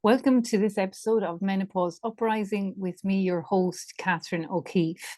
Welcome to this episode of Menopause Uprising with me, your host, Catherine O'Keefe.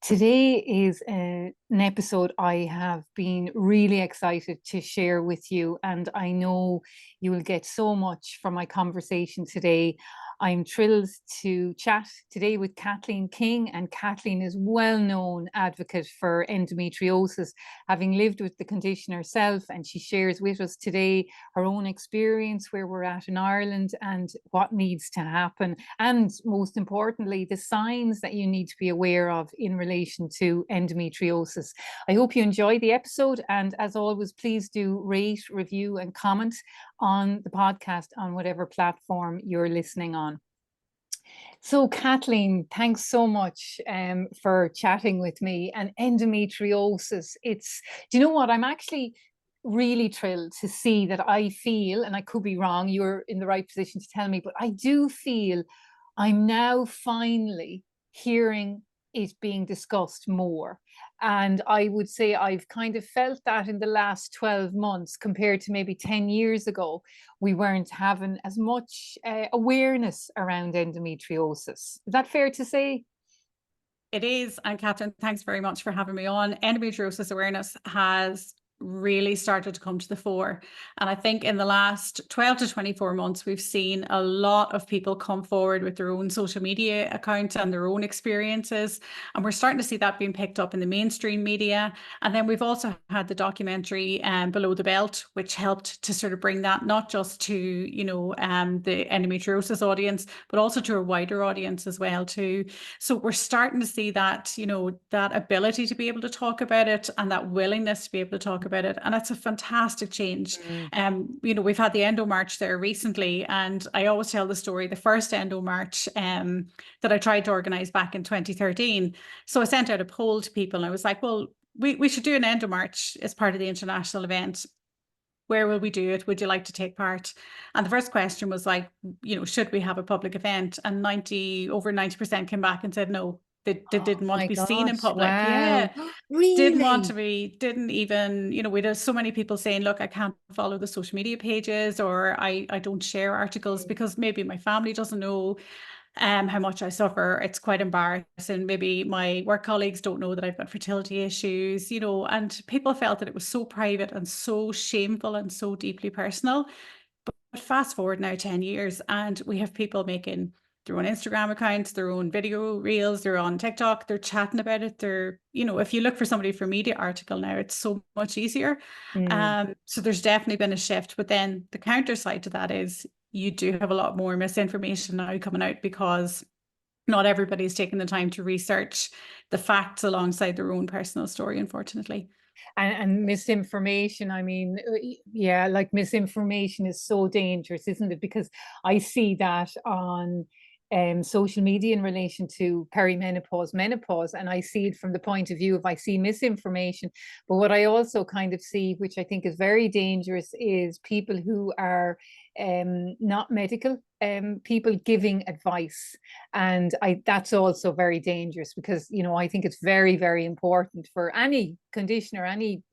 Today is an episode I have been really excited to share with you, and I know you will get so much from my conversation today. I'm thrilled to chat today with Kathleen King, and Kathleen is well-known advocate for endometriosis, having lived with the condition herself, and she shares with us today her own experience, where we're at in Ireland and what needs to happen, and most importantly, the signs that you need to be aware of in relation to endometriosis. I hope you enjoy the episode, and as always, please do rate, review and comment on the podcast on whatever platform you're listening on. So Kathleen, thanks so much for chatting with me. And endometriosis, do you know what, I'm actually really thrilled to see that I feel, and I could be wrong, you're in the right position to tell me, but I do feel I'm now finally hearing it being discussed more. And I would say I've kind of felt that in the last 12 months compared to maybe 10 years ago, we weren't having as much awareness around endometriosis. Is that fair to say? It is. And Catherine, thanks very much for having me on. Endometriosis awareness has really started to come to the fore. And I think in the last 12 to 24 months, we've seen a lot of people come forward with their own social media accounts and their own experiences. And we're starting to see that being picked up in the mainstream media. And then we've also had the documentary Below the Belt, which helped to sort of bring that not just to, the endometriosis audience, but also to a wider audience as well too. So we're starting to see that, that ability to be able to talk about it and that willingness to be able to talk about it, and it's a fantastic change. We've had the Endo March there recently, and I always tell the story, the first Endo March that I tried to organize back in 2013. So I sent out a poll to people and I was like, well, we should do an Endo March as part of the international event. Where will we do it? Would you like to take part? And the first question was like, should we have a public event? And over 90% came back and said no. They didn't want to be seen in public. Wow. Yeah. Really? Didn't even, we had so many people saying, look, I can't follow the social media pages, or I don't share articles because maybe my family doesn't know how much I suffer. It's quite embarrassing. Maybe my work colleagues don't know that I've got fertility issues, and people felt that it was so private and so shameful and so deeply personal. But fast forward now 10 years and we have people making their own Instagram accounts, their own video reels, they're on TikTok, they're chatting about it. They're, if you look for somebody for a media article now, it's so much easier. So there's definitely been a shift. But then the counter side to that is you do have a lot more misinformation now coming out because not everybody's taking the time to research the facts alongside their own personal story, unfortunately. And misinformation, I mean, yeah, like misinformation is so dangerous, isn't it? Because I see that on social media in relation to perimenopause, menopause, and I see it from the point of view of I see misinformation. But what I also kind of see, which I think is very dangerous, is people who are not medical, people giving advice. And that's also very dangerous because, I think it's very, very important for any condition or any,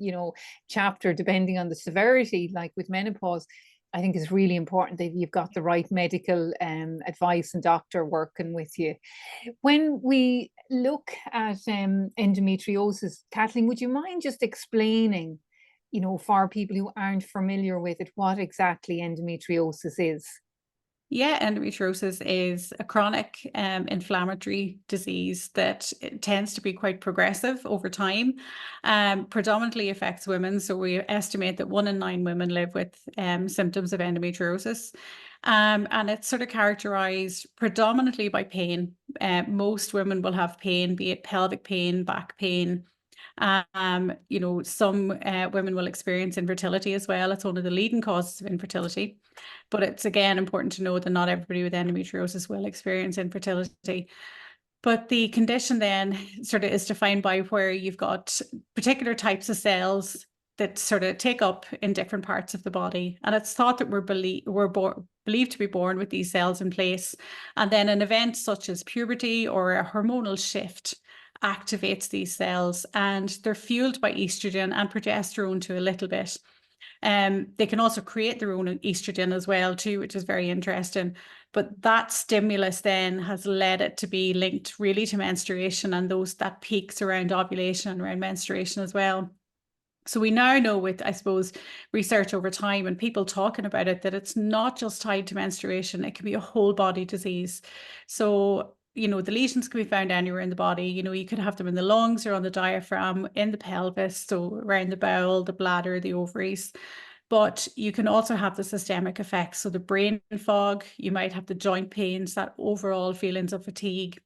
chapter, depending on the severity, like with menopause, I think it's really important that you've got the right medical advice and doctor working with you. When we look at endometriosis, Kathleen, would you mind just explaining, for people who aren't familiar with it, what exactly endometriosis is? Yeah, endometriosis is a chronic inflammatory disease that tends to be quite progressive over time, predominantly affects women. So we estimate that 1 in 9 women live with symptoms of endometriosis. And it's sort of characterized predominantly by pain. Most women will have pain, be it pelvic pain, back pain. Some women will experience infertility as well. It's one of the leading causes of infertility. But it's again important to know that not everybody with endometriosis will experience infertility. But the condition then sort of is defined by where you've got particular types of cells that sort of take up in different parts of the body. And it's thought that we're believed to be born with these cells in place. And then an event such as puberty or a hormonal shift activates these cells, and they're fueled by estrogen and progesterone to a little bit. They can also create their own estrogen as well too, which is very interesting. But that stimulus then has led it to be linked really to menstruation and that peaks around ovulation and around menstruation as well. So we now know with, I suppose, research over time and people talking about it, that it's not just tied to menstruation, it can be a whole body disease. So, the lesions can be found anywhere in the body. You could have them in the lungs or on the diaphragm, in the pelvis, so around the bowel, the bladder, the ovaries. But you can also have the systemic effects. So the brain fog, you might have the joint pains, that overall feelings of fatigue.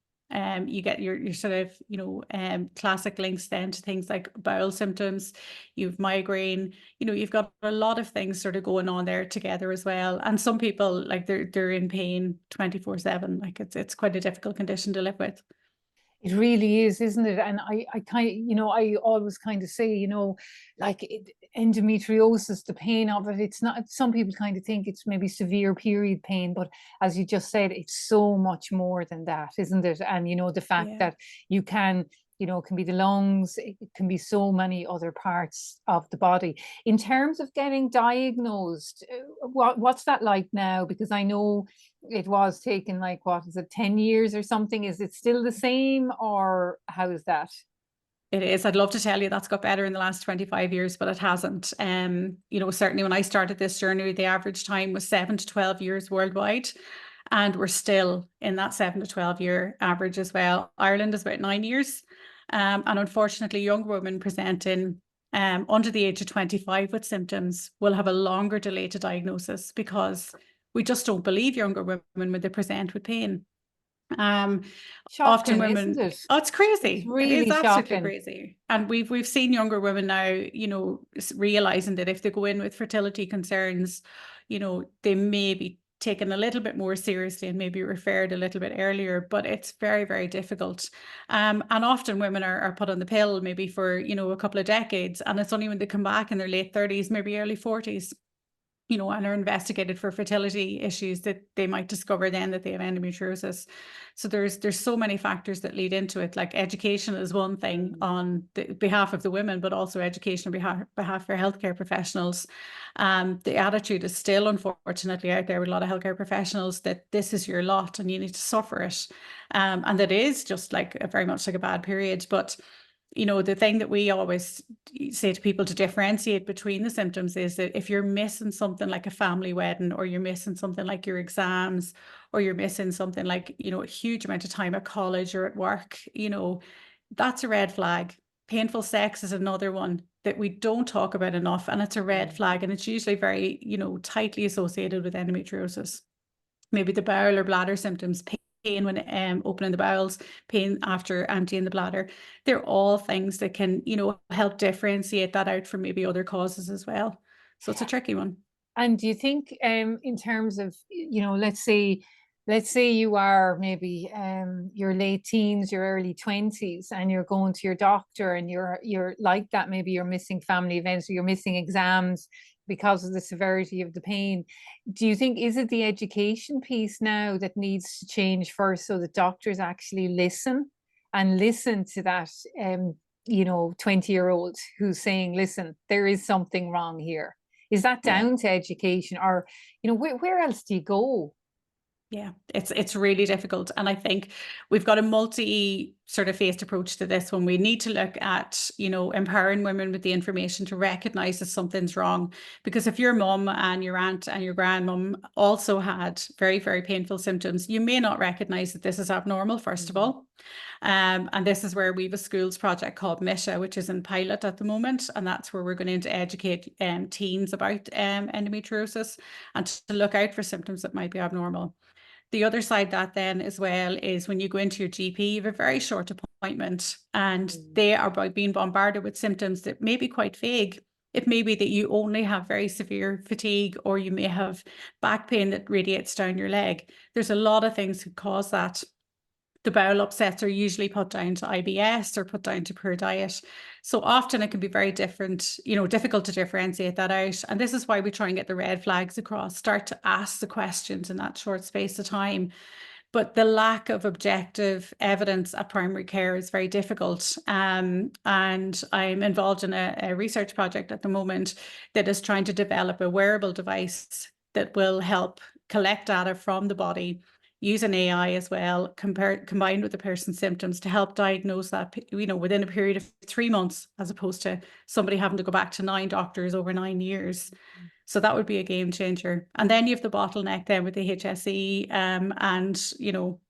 You get your sort of, classic links then to things like bowel symptoms, you've migraine, you've got a lot of things sort of going on there together as well. And some people, like, they're in pain 24/7. Like, it's quite a difficult condition to live with. It really is, isn't it? And I kind of, I always kind of say, like endometriosis, the pain of it, it's not, some people kind of think it's maybe severe period pain, but as you just said, it's so much more than that, isn't it? And, the fact that you can, it can be the lungs, it can be so many other parts of the body. In terms of getting diagnosed, what's that like now? Because I know it was taken, like, what is it, 10 years or something? Is it still the same, or how is that? It is. I'd love to tell you that's got better in the last 25 years, but it hasn't. Certainly when I started this journey, the average time was 7 to 12 years worldwide. And we're still in that 7 to 12 year average as well. Ireland is about 9 years. And unfortunately, young women presenting under the age of 25 with symptoms will have a longer delay to diagnosis, because we just don't believe younger women when they present with pain. Shocking, often women, isn't it? it's crazy. It's really it is absolutely shocking. Crazy. And we've seen younger women now, realizing that if they go in with fertility concerns, they may be taken a little bit more seriously and maybe referred a little bit earlier, but it's very, very difficult. And often women are put on the pill maybe for, a couple of decades, and it's only when they come back in their late 30s, maybe early 40s, and are investigated for fertility issues, that they might discover then that they have endometriosis. So there's so many factors that lead into it. Like, education is one thing on the behalf of the women, but also education on behalf for healthcare professionals. The attitude is still, unfortunately, out there with a lot of healthcare professionals, that this is your lot and you need to suffer it. And that is just very much like a bad period. But the thing that we always say to people to differentiate between the symptoms is that if you're missing something like a family wedding, or you're missing something like your exams, or you're missing something like, a huge amount of time at college or at work, that's a red flag. Painful sex is another one that we don't talk about enough, and it's a red flag, and it's usually very, tightly associated with endometriosis. Maybe the bowel or bladder symptoms, pain when opening the bowels, pain after emptying the bladder. They're all things that can, help differentiate that out from maybe other causes as well. So it's a tricky one. And do you think, in terms of, let's say you are maybe your late teens, your early 20s, and you're going to your doctor, and you're like that, maybe you're missing family events, or you're missing exams because of the severity of the pain. Do you think, is it the education piece now that needs to change first, so that doctors actually listen to that 20-year-old who's saying, listen, there is something wrong here? Is that down to education, or where else do you go? Yeah, it's really difficult. And I think we've got a multi sort of phased approach to this one. We need to look at, empowering women with the information to recognize that something's wrong. Because if your mum and your aunt and your grandmum also had very, very painful symptoms, you may not recognize that this is abnormal, first of all. And this is where we have a schools project called MISHRE, which is in pilot at the moment. And that's where we're going to educate teens about endometriosis, and to look out for symptoms that might be abnormal. The other side that then as well is when you go into your GP, you have a very short appointment, and they are being bombarded with symptoms that may be quite vague. It may be that you only have very severe fatigue, or you may have back pain that radiates down your leg. There's a lot of things that cause that. The bowel upsets are usually put down to IBS or put down to poor diet. So often it can be very different, difficult to differentiate that out. And this is why we try and get the red flags across, start to ask the questions in that short space of time. but the lack of objective evidence at primary care is very difficult. And I'm involved in a research project at the moment that is trying to develop a wearable device that will help collect data from the body, use an AI as well, combined with the person's symptoms to help diagnose that, within a period of 3 months, as opposed to somebody having to go back to 9 doctors over 9 years. So that would be a game changer. And then you have the bottleneck then with the HSE, and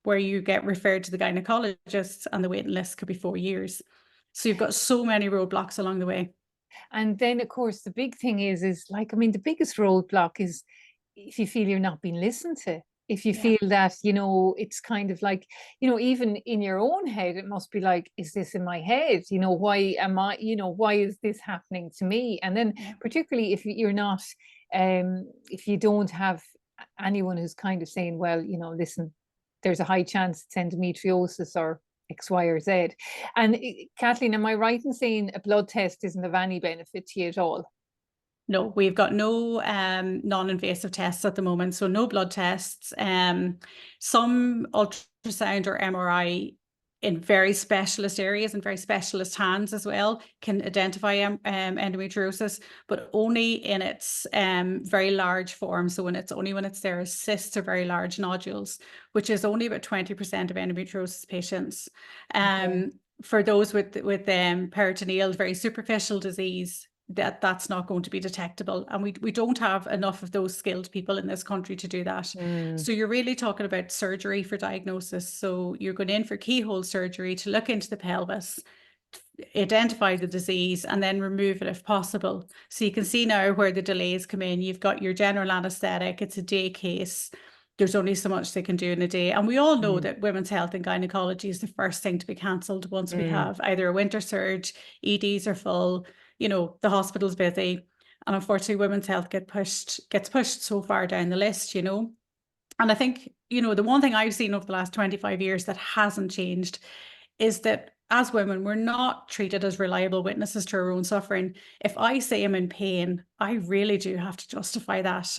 where you get referred to the gynecologist, and the waiting list could be 4 years. So you've got so many roadblocks along the way. And then, of course, the big thing is like, I mean, the biggest roadblock is if you feel you're not being listened to. If you feel that, it's kind of like, even in your own head, it must be like, is this in my head? Why am I, why is this happening to me? And then particularly if you're not, if you don't have anyone who's kind of saying, well, listen, there's a high chance it's endometriosis or X, Y, or Z. And Kathleen, am I right in saying a blood test isn't of any benefit to you at all? No, we've got no non-invasive tests at the moment, so no blood tests. Some ultrasound or MRI in very specialist areas and very specialist hands as well can identify endometriosis, but only in its very large form. So when it's there as cysts or very large nodules, which is only about 20% of endometriosis patients. For those with peritoneal, very superficial disease, that's not going to be detectable, and we don't have enough of those skilled people in this country to do that. So you're really talking about surgery for diagnosis. So you're going in for keyhole surgery to look into the pelvis, identify the disease, and then remove it if possible. So you can see now where the delays come in. You've got your general anesthetic, it's a day case, there's only so much they can do in a day. And we all know that women's health and gynecology is the first thing to be cancelled once we have either a winter surge, EDs are full, the hospital's busy. And unfortunately, women's health gets pushed so far down the list, And I think, the one thing I've seen over the last 25 years that hasn't changed is that as women, we're not treated as reliable witnesses to our own suffering. If I say I'm in pain, I really do have to justify that.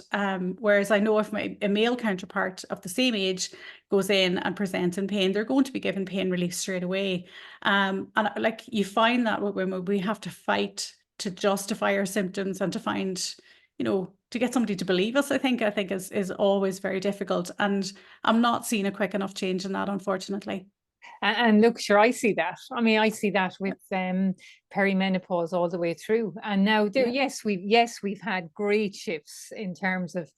Whereas I know if a male counterpart of the same age goes in and presents in pain, they're going to be given pain relief straight away. And like you find that with women, we have to fight to justify our symptoms and to find, to get somebody to believe us, I think is always very difficult. And I'm not seeing a quick enough change in that, unfortunately. And look, sure, I see that. I mean, I see that with perimenopause all the way through. And now we've had great shifts in terms of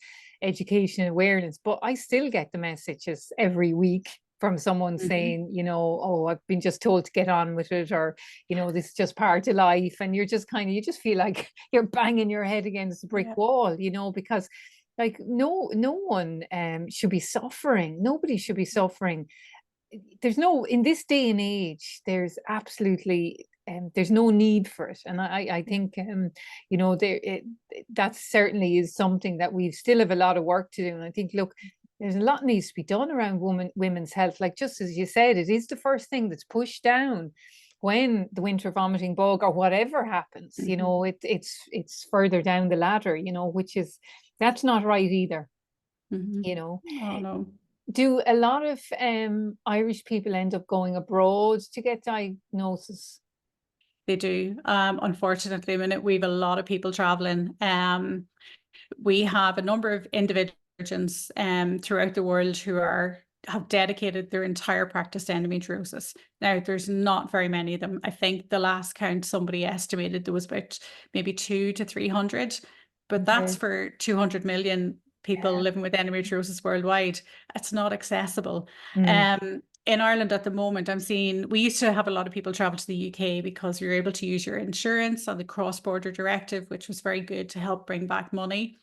education and awareness, but I still get the messages every week from someone saying, oh, I've been just told to get on with it, or, this is just part of life. And you're just you just feel like you're banging your head against a brick wall, because like no one should be suffering. Nobody should be suffering. In this day and age, there's absolutely there's no need for it. And I think that certainly is something that we still have a lot of work to do. And I think, look, there's a lot needs to be done around women's health. Like, just as you said, it is the first thing that's pushed down when the winter vomiting bug or whatever happens. It's further down the ladder, that's not right either. Oh, no. Do a lot of Irish people end up going abroad to get diagnosis? They do. Unfortunately, we have a lot of people traveling. We have a number of individuals throughout the world who have dedicated their entire practice to endometriosis. Now, there's not very many of them. I think the last count somebody estimated there was about maybe 200 to 300, but that's for 200 million people living with endometriosis worldwide. It's not accessible. In Ireland at the moment, I'm seeing, we used to have a lot of people travel to the UK because you're able to use your insurance on the cross-border directive, which was very good to help bring back money,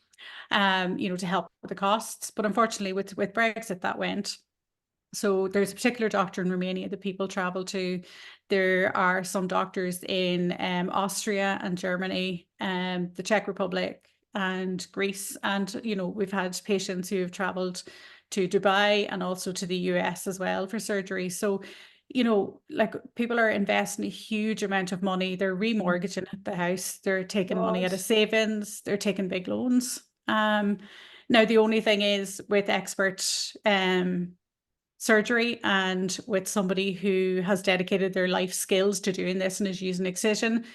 to help with the costs. But unfortunately with Brexit, that went. So there's a particular doctor in Romania that people travel to. There are some doctors in Austria and Germany, the Czech Republic, and Greece. And, we've had patients who have traveled to Dubai and also to the US as well for surgery. So, like, people are investing a huge amount of money. They're remortgaging the house. They're taking money out of savings. They're taking big loans. Now, the only thing is with expert surgery and with somebody who has dedicated their life skills to doing this and is using excision,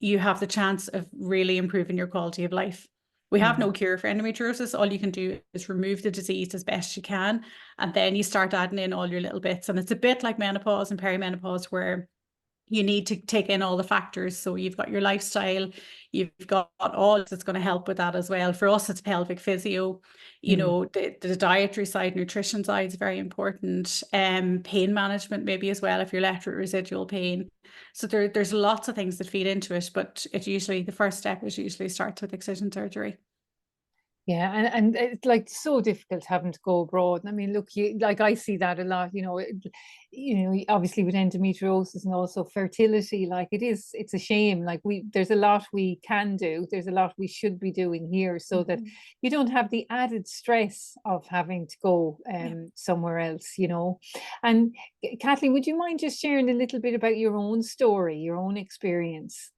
you have the chance of really improving your quality of life. We have no cure for endometriosis. All you can do is remove the disease as best you can, and then you start adding in all your little bits. And it's a bit like menopause and perimenopause, where you need to take in all the factors. So you've got your lifestyle, you've got all that's going to help with that as well. For us, it's pelvic physio, you know, the dietary side, nutrition side is very important. Pain management maybe as well, if you're left with residual pain. So there's lots of things that feed into it, but it usually, the first step is usually starts with excision surgery. Yeah, and it's like so difficult having to go abroad. I mean, look, like I see that a lot, obviously with endometriosis and also fertility, like it's a shame. Like there's a lot we can do, there's a lot we should be doing here, so that you don't have the added stress of having to go somewhere else, And Kathleen, would you mind just sharing a little bit about your own story, your own experience?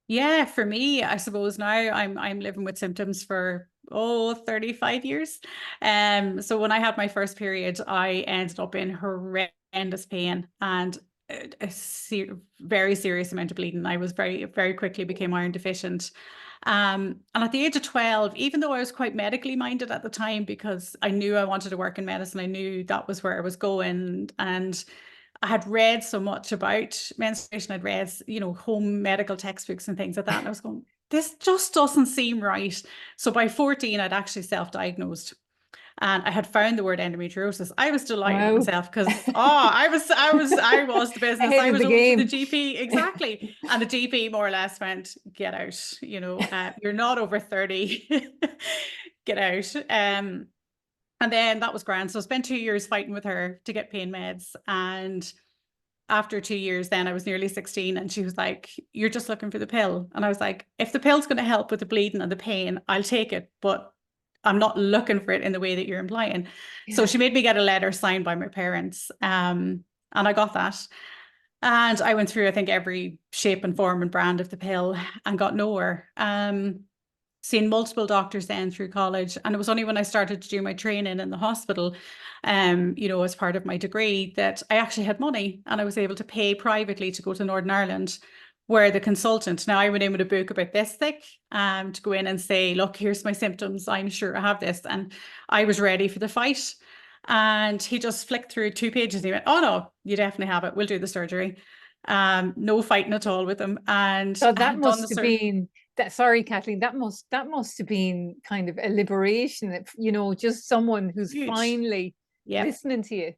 Yeah, for me, I suppose now I'm living with symptoms for 35 years. So when I had my first period, I ended up in horrendous pain and a very serious amount of bleeding. I was very, very quickly became iron deficient. And at the age of 12, even though I was quite medically minded at the time, because I knew I wanted to work in medicine, I knew that was where I was going, and I had read so much about menstruation. I'd read, home medical textbooks and things like that. And I was going, this just doesn't seem right. So by 14, I'd actually self-diagnosed. And I had found the word endometriosis. I was delighted with myself because I was the business. I was over to the GP, exactly. And the GP more or less went, get out, you're not over 30, get out. And then that was grand. So I spent 2 years fighting with her to get pain meds. And after 2 years, then I was nearly 16, and she was like, you're just looking for the pill. And I was like, if the pill's going to help with the bleeding and the pain, I'll take it, but I'm not looking for it in the way that you're implying. Yeah. So she made me get a letter signed by my parents. And I got that. And I went through, I think, every shape and form and brand of the pill and got nowhere. Seen multiple doctors then through college. And it was only when I started to do my training in the hospital, as part of my degree, that I actually had money and I was able to pay privately to go to Northern Ireland, where the consultant, now I went in with a book about this thick, to go in and say, look, here's my symptoms, I'm sure I have this. And I was ready for the fight. And he just flicked through 2 pages and he went, oh no, you definitely have it, we'll do the surgery. No fighting at all with him. And so that must have been sorry, Kathleen, that must have been kind of a liberation, that just someone who's huge. Finally listening to you.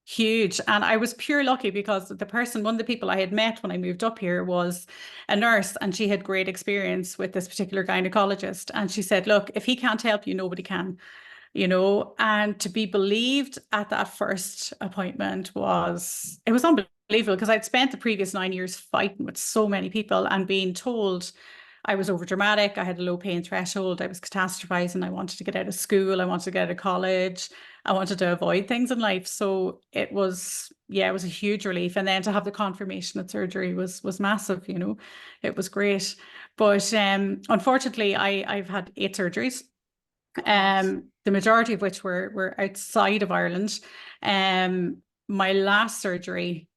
Huge. And I was pure lucky because one of the people I had met when I moved up here was a nurse, and she had great experience with this particular gynecologist. And she said, look, if he can't help you, nobody can, and to be believed at that first appointment was unbelievable, because I'd spent the previous 9 years fighting with so many people and being told I was overdramatic, I had a low pain threshold, I was catastrophizing, I wanted to get out of school, I wanted to get out of college, I wanted to avoid things in life. So it was a huge relief. And then to have the confirmation that surgery was massive, it was great. But unfortunately, I've had 8 surgeries, the majority of which were outside of Ireland. My last surgery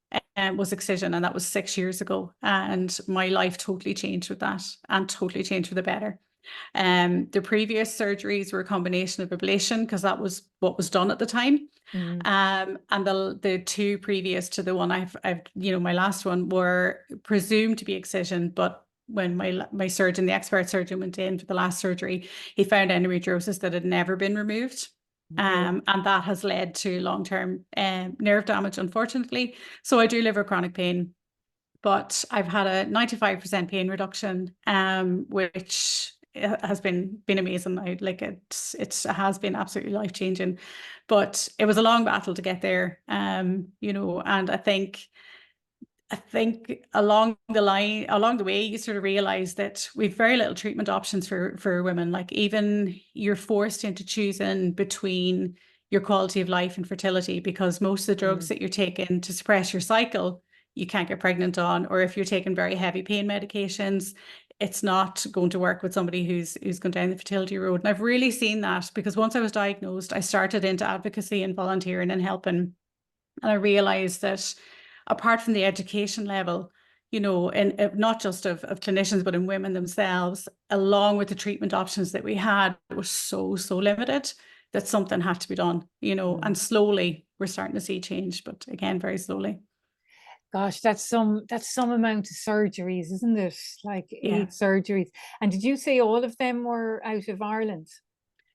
was excision, and that was 6 years ago, and my life totally changed with that, and totally changed for the better. The previous surgeries were a combination of ablation, because that was what was done at the time. And the 2 previous to the one I've my last one, were presumed to be excision, but when my surgeon, the expert surgeon, went in for the last surgery, he found endometriosis that had never been removed. And that has led to long-term nerve damage, unfortunately. So I do live with chronic pain, but I've had a 95% pain reduction, which has been amazing. It has been absolutely life-changing, but it was a long battle to get there. And I think along the way, you sort of realize that we've very little treatment options for women. Like, even you're forced into choosing between your quality of life and fertility, because most of the drugs that you're taking to suppress your cycle, you can't get pregnant on, or if you're taking very heavy pain medications, it's not going to work with somebody who's gone down the fertility road. And I've really seen that, because once I was diagnosed, I started into advocacy and volunteering and helping And I realized that apart from the education level, you know, and not just of clinicians, but in women themselves, along with the treatment options that we had, were so limited that something had to be done, you know, and slowly we're starting to see change, but again, very slowly. Gosh, that's some amount of surgeries, isn't it? Like Yeah. 8 surgeries. And did you say all of them were out of Ireland?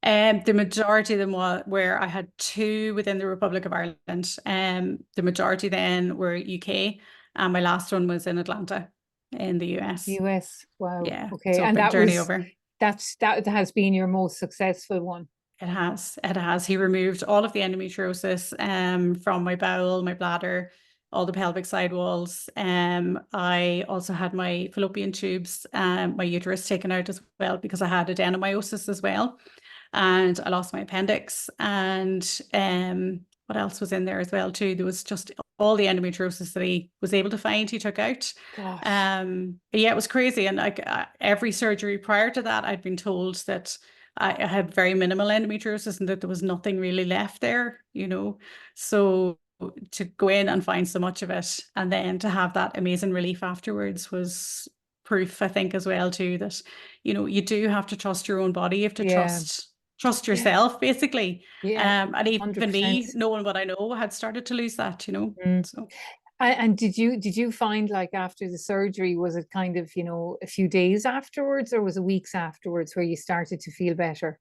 The majority of them were, I had 2 within the Republic of Ireland. The majority then were UK, and my last one was in Atlanta in the US. US. Wow. Yeah. Okay. So And big that journey was over. that has been your most successful one. It has. It has. He removed all of the endometriosis from my bowel, my bladder, all the pelvic side walls. I also had my fallopian tubes, my uterus taken out as well because I had adenomyosis as well. And I lost my appendix. And what else was in there as well too? There was just all the endometriosis that he was able to find, he took out. Gosh. Yeah, it was crazy. And like every surgery prior to that, I'd been told that I had very minimal endometriosis and that there was nothing really left there, you know. So to go in and find so much of it and then to have that amazing relief afterwards was proof, I think, as well too, that, you know, you do have to trust your own body. You have to trust yourself, basically. Yeah. And even 100%. me, knowing what I know, had started to lose that, you know. So And did you find, like, after the surgery, was it kind of, you know, a few days afterwards, or was it weeks afterwards where you started to feel better?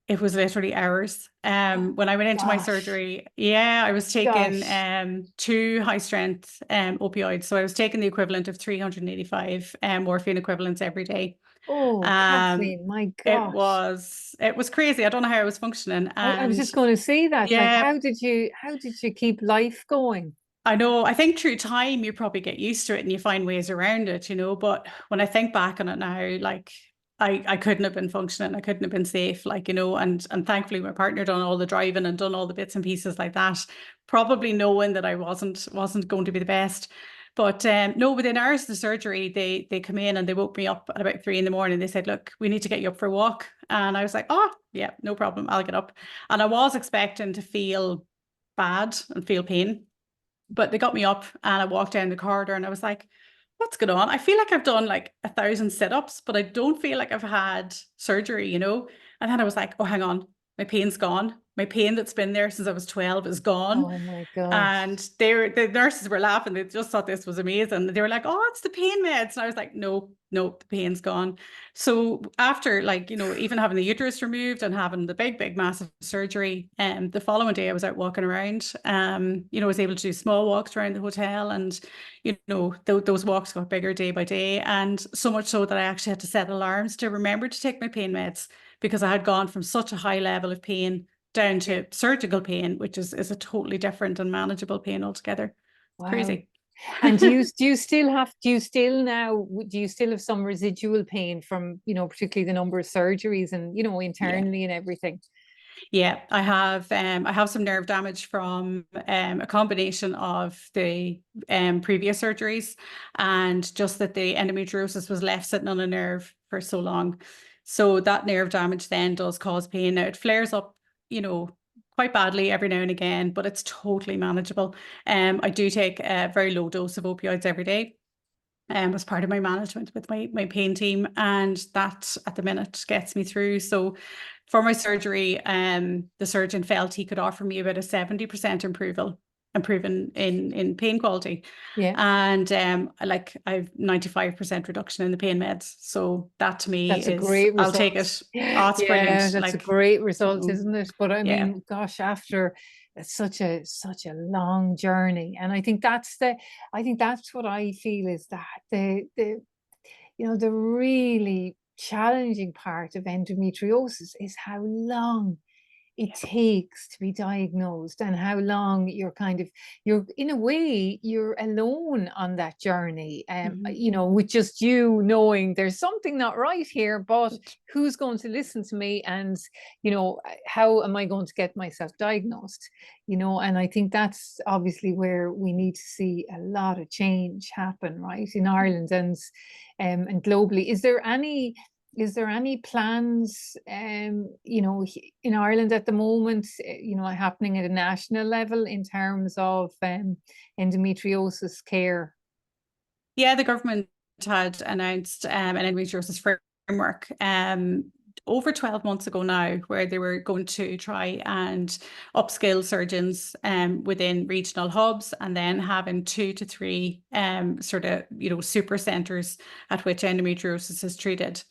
it was literally hours. When I went into my Gosh. surgery, yeah, I was taking Gosh. 2 high strength opioids. So I was taking the equivalent of 385 morphine equivalents every day. Oh, Um, Kathleen, my it gosh. was crazy. I don't know how I was functioning. I was And just going to say that, like, yeah, how did you keep life going? I know. I think through time you probably get used to it and you find ways around it, you know. But when I think back on it now, like I couldn't have been functioning. I couldn't have been safe, like, you know, and thankfully my partner done all the driving and done all the bits and pieces like that, probably knowing that I wasn't going to be the best. But no, within hours of the surgery, they come in and they woke me up at about 3 a.m. They said, "Look, we need to get you up for a walk." And I was like, "Oh, yeah, no problem. I'll get up." And I was expecting to feel bad and feel pain. But they got me up and I walked down the corridor and I was like, what's going on? I feel like I've done like 1,000 sit-ups, but I don't feel like I've had surgery, you know? And then I was like, oh, hang on, my pain's gone. My pain that's been there since I was 12 is gone. Oh my gosh. And the nurses were laughing. They just thought this was amazing. They were like, oh, it's the pain meds. And I was like, no, the pain's gone. So after, like, you know, even having the uterus removed and having the big, massive surgery, the following day I was out walking around, you know, I was able to do small walks around the hotel, and, you know, those walks got bigger day by day. And so much so that I actually had to set alarms to remember to take my pain meds, because I had gone from such a high level of pain down to surgical pain, which is a totally different and manageable pain altogether. Wow. Crazy. And do you still have some residual pain from, you know, particularly the number of surgeries and, you know, internally and everything? Yeah, I have some nerve damage from a combination of the previous surgeries, and just that the endometriosis was left sitting on a nerve for so long. So that nerve damage then does cause pain. Now it flares up, you know, quite badly every now and again, but it's totally manageable. I do take a very low dose of opioids every day, as part of my management with my pain team, and that at the minute gets me through. So for my surgery, the surgeon felt he could offer me about a 70% improving in pain quality. Yeah. And like I've 95% reduction in the pain meds. So that to me That's a is, great I'll result. take it. Oh, it's Yeah, brilliant. that's a Like, great result, so, isn't it? But I yeah. mean, gosh, after it's such a long journey. And I think that's what I feel is that the you know, the really challenging part of endometriosis is how long it takes to be diagnosed, and how long you're in a way you're alone on that journey, you know, with just you knowing there's something not right here, but who's going to listen to me, and, you know, how am I going to get myself diagnosed, you know? And I think that's obviously where we need to see a lot of change happen, right, in Ireland and globally. Is there any is there any plans, you know, in Ireland at the moment, you know, happening at a national level in terms of endometriosis care? Yeah, the government had announced an endometriosis framework over 12 months ago now, where they were going to try and upskill surgeons within regional hubs, and then having 2 to 3 sort of, you know, super centres at which endometriosis is treated.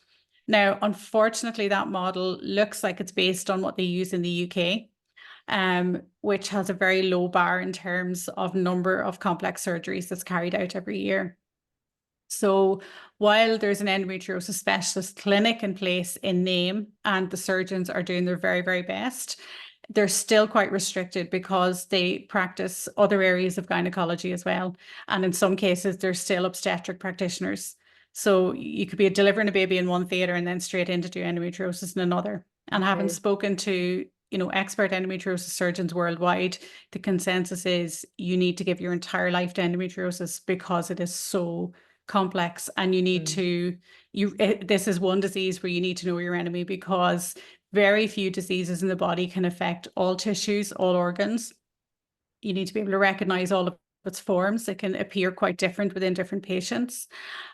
Now, unfortunately, that model looks like it's based on what they use in the UK, which has a very low bar in terms of number of complex surgeries that's carried out every year. So while there's an endometriosis specialist clinic in place in name, and the surgeons are doing their very, very best, they're still quite restricted because they practice other areas of gynecology as well. And in some cases, they're still obstetric practitioners. So you could be delivering a baby in one theatre and then straight in to do endometriosis in another. And having spoken to, you know, expert endometriosis surgeons worldwide, the consensus is you need to give your entire life to endometriosis because it is so complex, and you need to, this is one disease where you need to know your enemy, because very few diseases in the body can affect all tissues, all organs. You need to be able to recognize all of its forms. It can appear quite different within different patients,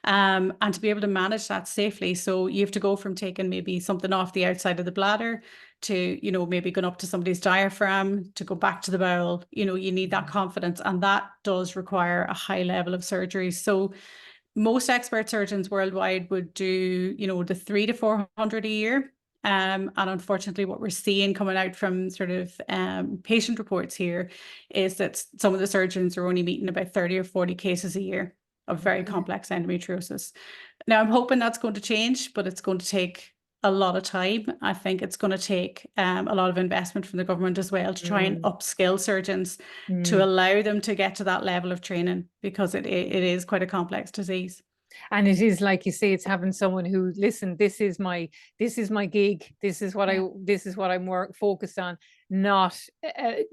and to be able to manage that safely. So you have to go from taking maybe something off the outside of the bladder to, you know, maybe going up to somebody's diaphragm to go back to the bowel. You know, you need that confidence, and that does require a high level of surgery. So most expert surgeons worldwide would do, you know, the 300 to 400 a year. And unfortunately, what we're seeing coming out from sort of patient reports here is that some of the surgeons are only meeting about 30 or 40 cases a year of very complex endometriosis. Now, I'm hoping that's going to change, but it's going to take a lot of time. I think it's going to take a lot of investment from the government as well to try and upskill surgeons to allow them to get to that level of training, because it is quite a complex disease. And it is, like you say, it's having someone who, listen, this is my gig, this is what I'm more focused on. Not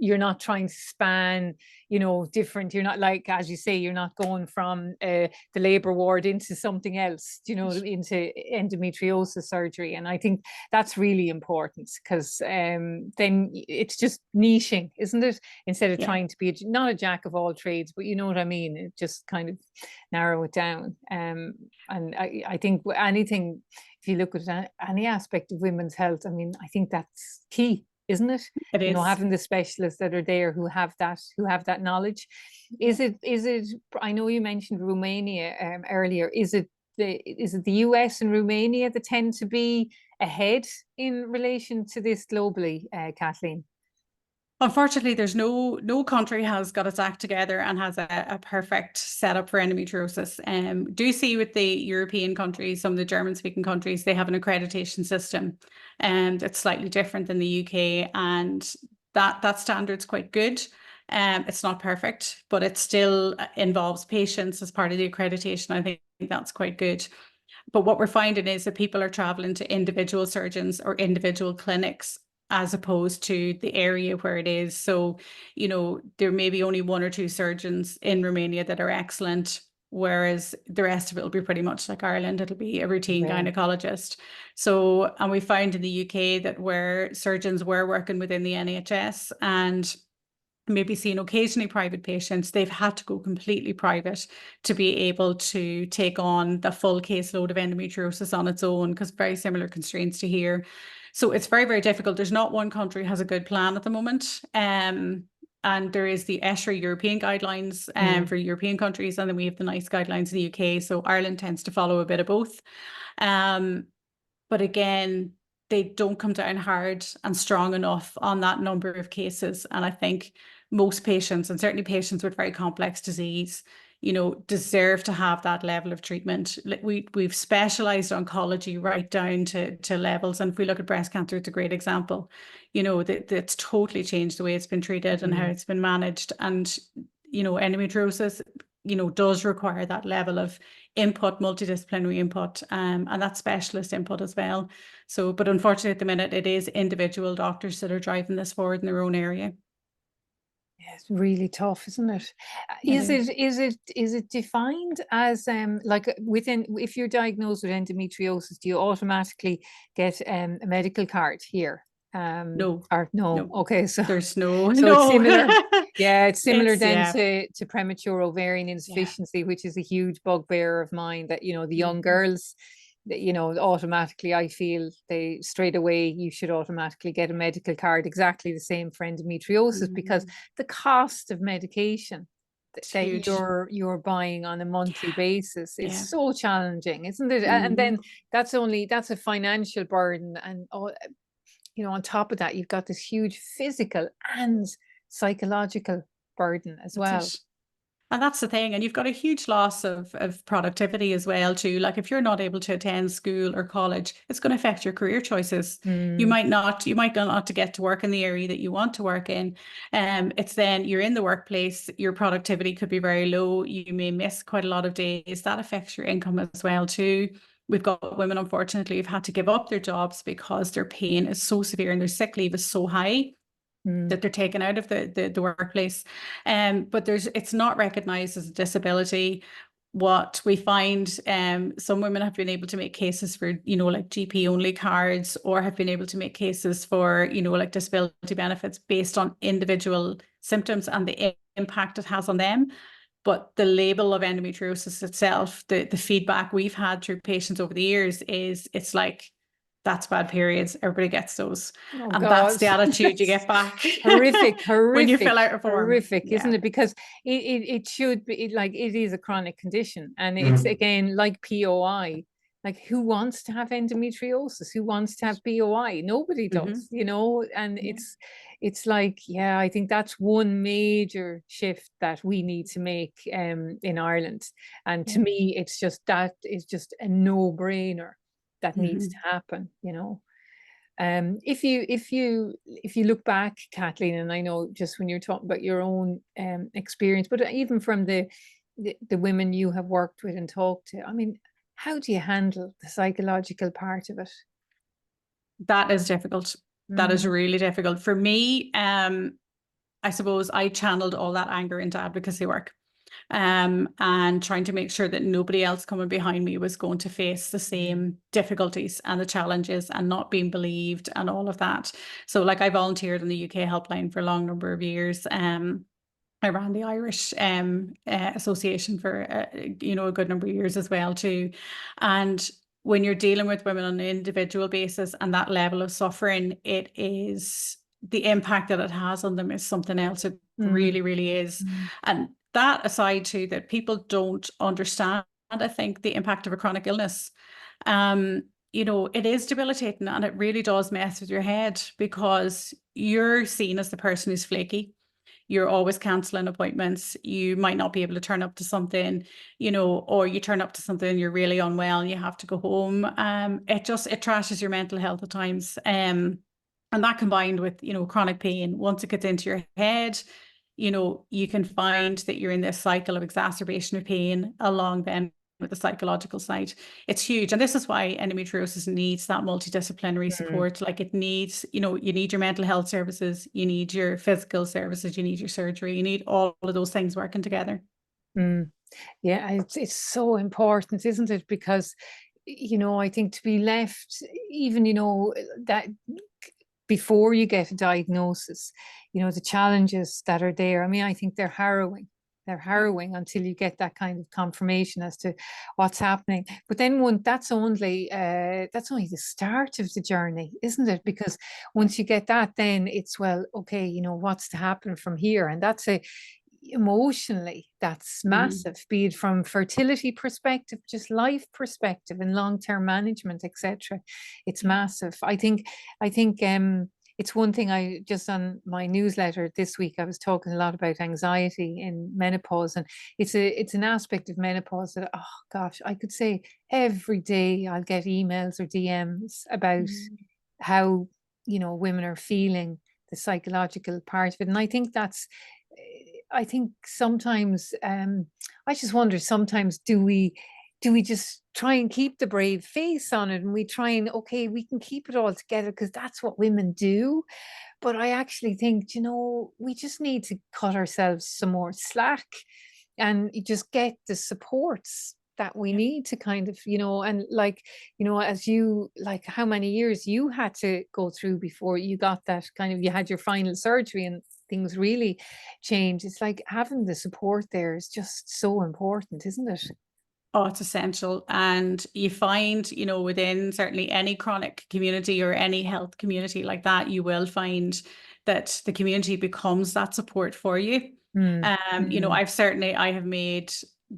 you're not trying to span, you know, different, you're not, like, as you say, you're not going from the labor ward into something else, you know, into endometriosis surgery. And I think that's really important, because then it's just niching, isn't it? Instead of trying to be not a jack of all trades, but you know what I mean, it just kind of narrow it down. And I think anything, if you look at any aspect of women's health, I mean, I think that's key, isn't it? It is. You know, having the specialists that are there who have that knowledge. Is it, I know you mentioned Romania earlier, is it the US and Romania that tend to be ahead in relation to this globally, Kathleen? Unfortunately, there's no country has got its act together and has a perfect setup for endometriosis. Do see with the European countries, some of the German-speaking countries, they have an accreditation system, and it's slightly different than the UK, and that standard's quite good. It's not perfect, but it still involves patients as part of the accreditation. I think that's quite good. But what we're finding is that people are traveling to individual surgeons or individual clinics, as opposed to the area where it is. So, you know, there may be only 1 or 2 surgeons in Romania that are excellent, whereas the rest of it will be pretty much like Ireland. It'll be a routine gynecologist. So, and we found in the UK that where surgeons were working within the NHS and maybe seeing occasionally private patients, they've had to go completely private to be able to take on the full caseload of endometriosis on its own, because very similar constraints to here. So it's very, very difficult. There's not one country has a good plan at the moment. And there is the ESHRE European Guidelines for European countries, and then we have the NICE guidelines in the UK. So Ireland tends to follow a bit of both. But again, they don't come down hard and strong enough on that number of cases. And I think most patients, and certainly patients with very complex disease, you know, deserve to have that level of treatment. We've specialized oncology right down to levels. And if we look at breast cancer, it's a great example. You know, that's totally changed the way it's been treated and how it's been managed. And, you know, endometriosis, you know, does require that level of input, multidisciplinary input, and that specialist input as well. So, but unfortunately at the minute, it is individual doctors that are driving this forward in their own area. Yeah, it's really tough, isn't it? It Is it defined as like within, if you're diagnosed with endometriosis, do you automatically get a medical card here? No, Or no? no, Okay, so there's no, so it's no. similar. Yeah, it's similar It's, then yeah, to premature ovarian yeah. insufficiency, which is a huge bugbear of mine. That, you know, the young Mhm. girls, that, you know, automatically, I feel they straight away you should automatically get a medical card, exactly the same for endometriosis, because Mhm. the cost of medication It's that huge. you're buying on a monthly Yeah, basis is yeah. so challenging, isn't it? And Mhm. then that's a financial burden, and all, you know, on top of that, you've got this huge physical and psychological burden as That's well. it. And that's the thing. And you've got a huge loss of productivity as well, too. Like if you're not able to attend school or college, it's going to affect your career choices. Mm, You might not to get to work in the area that you want to work in. It's then you're in the workplace, your productivity could be very low. You may miss quite a lot of days. That affects your income as well, too. We've got women, unfortunately, who've had to give up their jobs because their pain is so severe and their sick leave is so high mm, that they're taken out of the workplace. But it's not recognized as a disability. What we find, some women have been able to make cases for, like GP only cards, or have been able to make cases for, like disability benefits based on individual symptoms and the impact it has on them. But the label of endometriosis itself, the feedback we've had through patients over the years is it's like, that's bad periods. Everybody gets those. oh And that's God, the attitude you that's get back horrific, when you horrific, fill out a form. horrific, isn't Yeah. it? Because it should be like, it is a chronic condition, and it's again like POI. Like, who wants to have endometriosis? Who wants to have POI? Nobody Hmm. does, you know. And Yeah. it's like, yeah, I think that's one major shift that we need to make in Ireland. And to Yeah. me, it's just, that is just a no-brainer that needs to Hmm. happen, you know. If you look back, Kathleen, and I know just when you're talking about your own experience, but even from the women you have worked with and talked to, I mean, how do you handle the psychological part of it? That is difficult. That is Mm, really difficult. For me, I suppose I channeled all that anger into advocacy work. And trying to make sure that nobody else coming behind me was going to face the same difficulties and the challenges and not being believed and all of that. So, like, I volunteered in the UK helpline for a long number of years. I ran the Irish Association for a good number of years as well too. And when you're dealing with women on an individual basis and that level of suffering, it is, the impact that it has on them is something else. It mm, really, really is. mm, And that aside too, that people don't understand, I think, the impact of a chronic illness. Um, it is debilitating, and it really does mess with your head, because you're seen as the person who's flaky. You're always canceling appointments. You might not be able to turn up to something, or you turn up to something and you're really unwell and you have to go home. It trashes your mental health at times. And that combined with, chronic pain, once it gets into your head, you can find that you're in this cycle of exacerbation of pain along then with the psychological side. It's huge. And this is why endometriosis needs that multidisciplinary mm, support. Like, it needs, you need your mental health services, you need your physical services, you need your surgery, you need all of those things working together. mm. Yeah, it's so important, isn't it? Because, I think to be left, even, that before you get a diagnosis, the challenges that are there. I mean, I think they're harrowing. They're Yeah. harrowing until you get that kind of confirmation as to what's happening. But then that's only the start of the journey, isn't it? Because once you get that, then it's, well, okay, what's to happen from here? And emotionally, that's Mhm. massive, be it from fertility perspective, just life perspective and long-term management, etc. It's Yeah. massive. I think it's one thing. I just, on my newsletter this week, I was talking a lot about anxiety in menopause, and it's an aspect of menopause that, oh gosh, I could say every day I'll get emails or DMs about Mhm. how, women are feeling, the psychological part of it. And I think sometimes, I just wonder, sometimes, do we just try and keep the brave face on it, and we try and, okay, we can keep it all together because that's what women do? But I actually think, we just need to cut ourselves some more slack and just get the supports that we need to kind of, and as you, like, how many years you had to go through before you got that kind of, you had your final surgery and things really change. It's like having the support there is just so important, isn't it? Oh, it's essential. And you find, within certainly any chronic community or any health community like that, you will find that the community becomes that support for you. I have made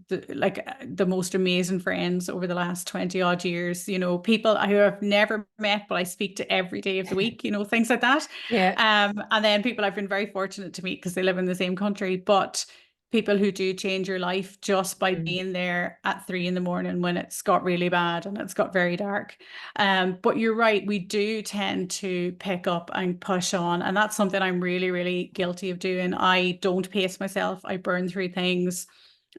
the most amazing friends over the last 20 odd years, people who I've never met, but I speak to every day of the week, things like that. Yeah. And then people I've been very fortunate to meet because they live in the same country, but people who do change your life just by being there at 3 a.m. when it's got really bad and it's got very dark. But you're right, we do tend to pick up and push on. And that's something I'm really, really guilty of doing. I don't pace myself. I burn through things.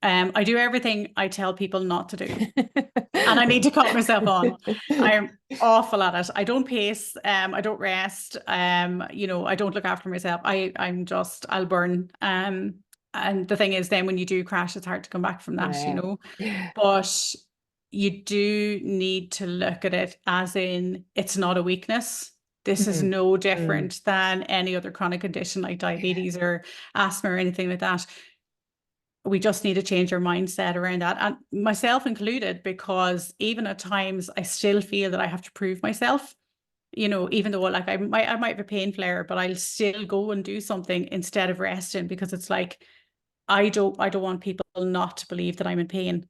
I do everything I tell people not to do. And I need to cut myself on. I'm awful at it. I don't pace. I don't rest. I don't look after myself. I'll burn. And the thing is, then when you do crash, it's hard to come back from that, Yeah. But you do need to look at it as in, it's not a weakness. This is no different than any other chronic condition like diabetes or asthma or anything like that. We just need to change our mindset around that, and myself included, because even at times I still feel that I have to prove myself. Even though like I might have a pain flare, but I'll still go and do something instead of resting, because it's like, I don't want people not to believe that I'm in pain,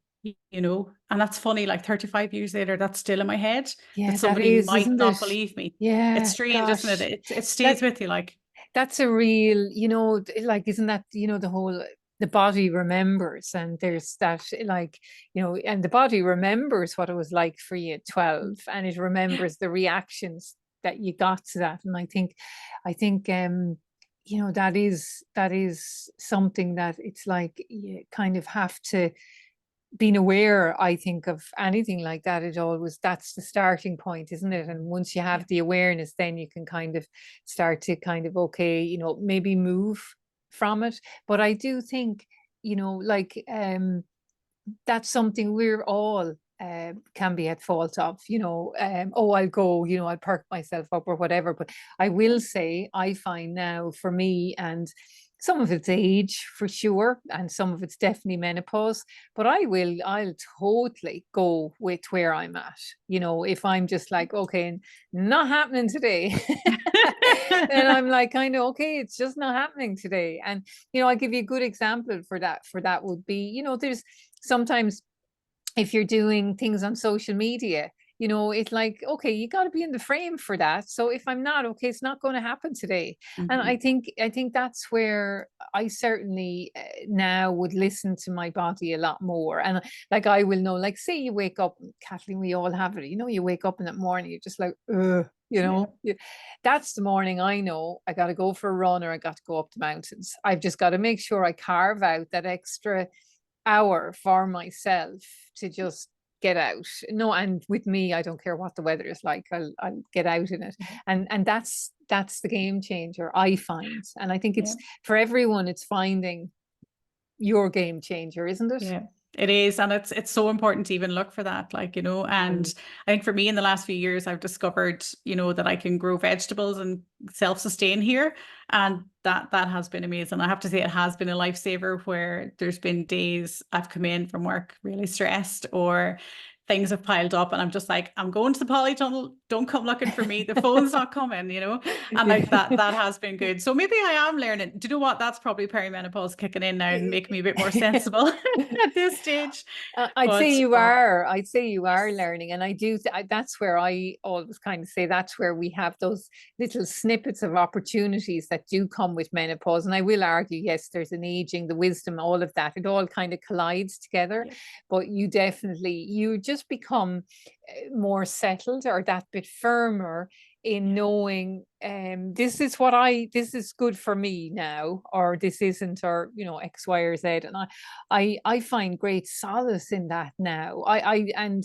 and that's funny, like 35 years later, that's still in my head, Yeah, that somebody might isn't not it? believe me. Yeah, It's strange, isn't gosh. it? It stays with you, like. That's a real, like, isn't that, the whole, the body remembers, and there's that, like, and the body remembers what it was like for you at 12, and it remembers the reactions that you got to that. And that is something that it's like you kind of have to, being aware, I think, of anything like that, that's the starting point, isn't it? And once you have the awareness, then you can kind of start to kind of, okay, maybe move from it. But I do think, like, that's something we're all can be at fault of, I'll go, I'll perk myself up or whatever. But I will say, I find now, for me, and some of it's age for sure, and some of it's definitely menopause, but I'll totally go with where I'm at. If I'm just like, okay, not happening today, then I'm like, kind of, okay, it's just not happening today. And, I'll give you a good example for that. Would be, there's sometimes, if you're doing things on social media, it's like, okay, you got to be in the frame for that. So if I'm not, okay, it's not going to happen today. And I think that's where I certainly now would listen to my body a lot more. And like, I will know, like, say you wake up, Kathleen, we all have it, you wake up in the morning, you're just like, that's the morning I know I got to go for a run, or I got to go up the mountains. I've just got to make sure I carve out that extra hour for myself to just get out. No, and with me, I don't care what the weather is like, I'll get out in it. And that's the game changer, I find. And I think it's for everyone, it's finding your game changer, isn't it? Yeah, it is. And it's so important to even look for that, like, and I think for me in the last few years, I've discovered, that I can grow vegetables and self-sustain here. And that has been amazing. I have to say, it has been a lifesaver, where there's been days I've come in from work really stressed, or things have piled up, and I'm just like, I'm going to the polytunnel, don't come looking for me, the phone's not coming, and like that has been good. So maybe I am learning. Do you know what, that's probably perimenopause kicking in now and making me a bit more sensible at this stage. I'd say you are Yes. learning. And I do, that's where I always kind of say, that's where we have those little snippets of opportunities that do come with menopause. And I will argue, yes, there's an aging, the wisdom, all of that, it all kind of collides together. But you just become more settled, or that bit firmer in knowing this is good for me now, or this isn't, or X, Y, or Z. And I find great solace in that now. And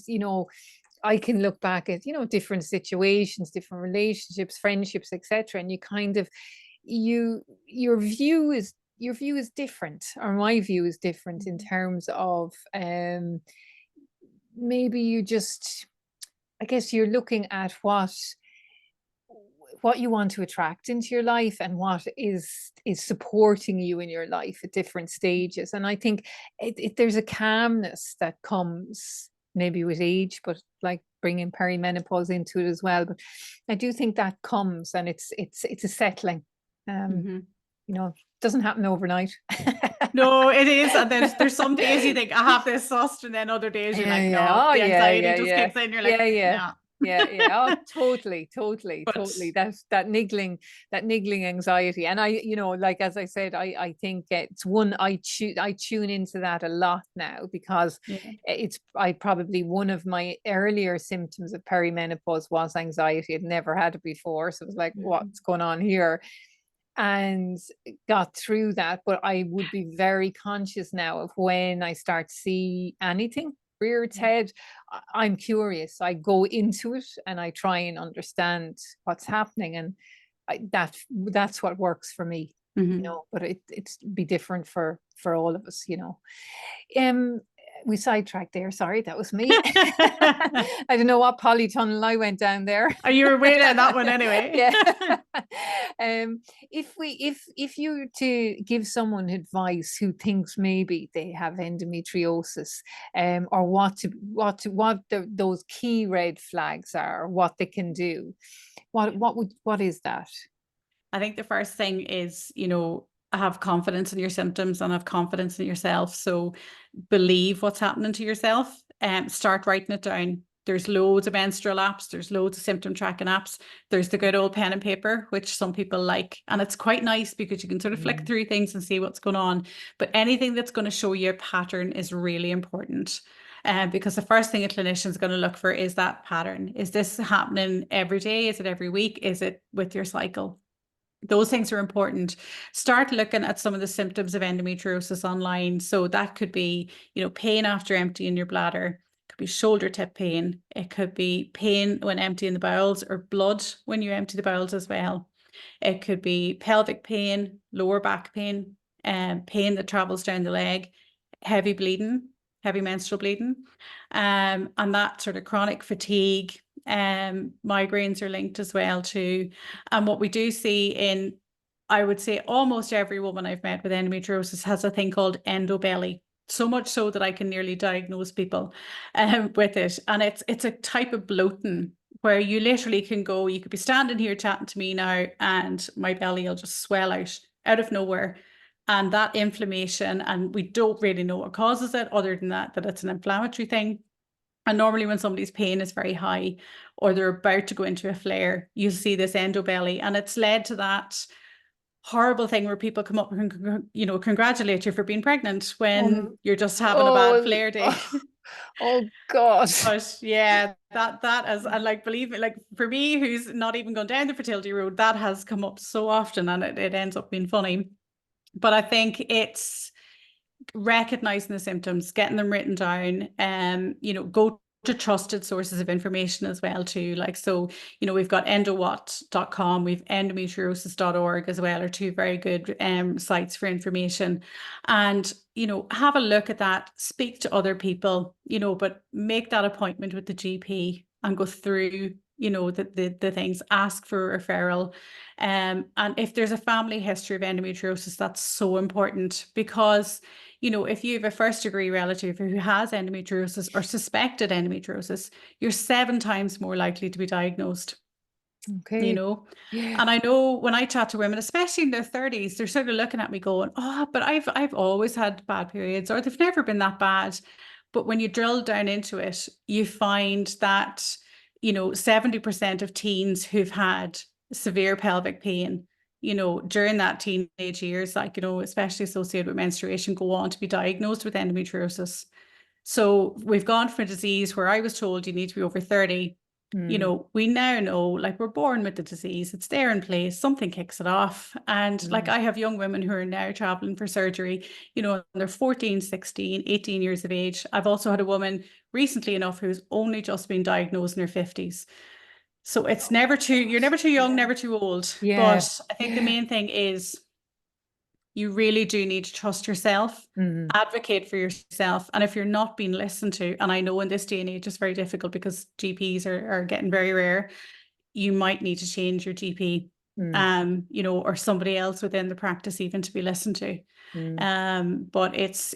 I can look back at different situations, different relationships, friendships, etc., and you kind of your view is different, or my view is different, in terms of maybe you just, I guess you're looking at what you want to attract into your life, and what is supporting you in your life at different stages. And I think there's a calmness that comes maybe with age, but like bringing perimenopause into it as well. But I do think that comes, and it's a settling. It doesn't happen overnight. No, it is. And there's some days you think, I have this sussed, and then other days you're like, no, the anxiety just kicks in. You're like, nah. Oh, totally. That niggling anxiety. And I, like, as I said, I think it's one, I tune into that a lot now, because it's probably one of my earlier symptoms of perimenopause was anxiety. I'd never had it before, so it was like, what's going on here? And got through that. But I would be very conscious now of when I start to see anything rear its head. I'm curious. I go into it and I try and understand what's happening, and that's what works for me. But it's be different for all of us. We sidetracked there. Sorry, that was me. I don't know what polytunnel I went down there. Oh, you were way down that one anyway. Yeah. If you were to give someone advice who thinks maybe they have endometriosis, or what those key red flags are, what they can do, what is that? I think the first thing is, have confidence in your symptoms and have confidence in yourself. So believe what's happening to yourself, and start writing it down. There's loads of menstrual apps. There's loads of symptom tracking apps. There's the good old pen and paper, which some people like. And it's quite nice because you can sort of flick through things and see what's going on. But anything that's going to show you a pattern is really important. Because the first thing a clinician is going to look for is that pattern. Is this happening every day? Is it every week? Is it with your cycle? Those things are important. Start looking at some of the symptoms of endometriosis online. So that could be, pain after emptying your bladder. It could be shoulder tip pain. It could be pain when emptying the bowels, or blood when you empty the bowels as well. It could be pelvic pain, lower back pain, pain that travels down the leg, heavy bleeding, heavy menstrual bleeding, and that sort of chronic fatigue. Migraines are linked as well too. And what we do see in, I would say, almost every woman I've met with endometriosis has a thing called endobelly. So much so that I can nearly diagnose people with it. And it's a type of bloating where you literally can go, you could be standing here chatting to me now and my belly will just swell out of nowhere. And that inflammation, and we don't really know what causes it, other than that it's an inflammatory thing. And normally when somebody's pain is very high, or they're about to go into a flare, you see this endobelly. And it's led to that horrible thing where people come up and congratulate you for being pregnant when you're just having a bad flare day. Oh God. But yeah, that is, and like, believe me, like for me, who's not even gone down the fertility road, that has come up so often, and it ends up being funny. But I think it's recognizing the symptoms, getting them written down, go to trusted sources of information as well too. Like, so, we've got endowhat.com, we've endometriosis.org as well, are two very good sites for information. And, have a look at that, speak to other people, but make that appointment with the GP and go through the things, ask for a referral. And if there's a family history of endometriosis, that's so important, because if you have a first degree relative who has endometriosis or suspected endometriosis, you're 7 times more likely to be diagnosed. Okay. And I know when I chat to women, especially in their 30s, they're sort of looking at me going, oh, but I've always had bad periods, or they've never been that bad. But when you drill down into it, you find that 70% of teens who've had severe pelvic pain, during that teenage years, like, especially associated with menstruation, go on to be diagnosed with endometriosis. So we've gone from a disease where I was told you need to be over 30 You know, we now know, like, we're born with the disease, it's there in place, something kicks it off. And like, I have young women who are now traveling for surgery, you know, they're 14, 16, 18 years of age. I've also had a woman recently enough who's only just been diagnosed in her 50s. So it's never too, you're never too young, never too old. Yeah. But I think the main thing is you really do need to trust yourself, advocate for yourself. And if you're not being listened to, and I know in this day and age it's very difficult because GPs are getting very rare, you might need to change your GP, you know, or somebody else within the practice even to be listened to. But it's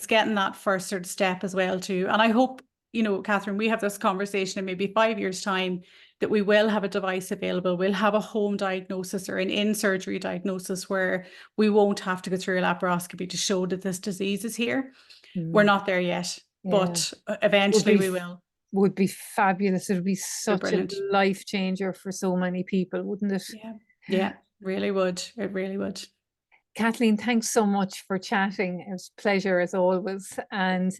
getting that first sort of step as well too. And I hope, you know, Catherine, we have this conversation in maybe 5 years' time, that we will have a device available. We'll have a home diagnosis or an in-surgery diagnosis where we won't have to go through a laparoscopy to show that this disease is here. We're not there yet, but eventually we will. Would be fabulous. It would be such a life changer for so many people, wouldn't it? Yeah, really would. It really would. Kathleen, thanks so much for chatting. It was a pleasure as always. And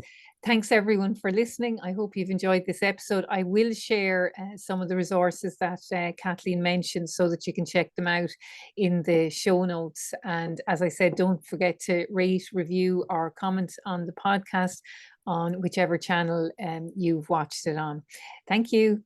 thanks everyone for listening. I hope you've enjoyed this episode. I will share some of the resources that Kathleen mentioned so that you can check them out in the show notes. And as I said, don't forget to rate, review, or comment on the podcast on whichever channel you've watched it on. Thank you.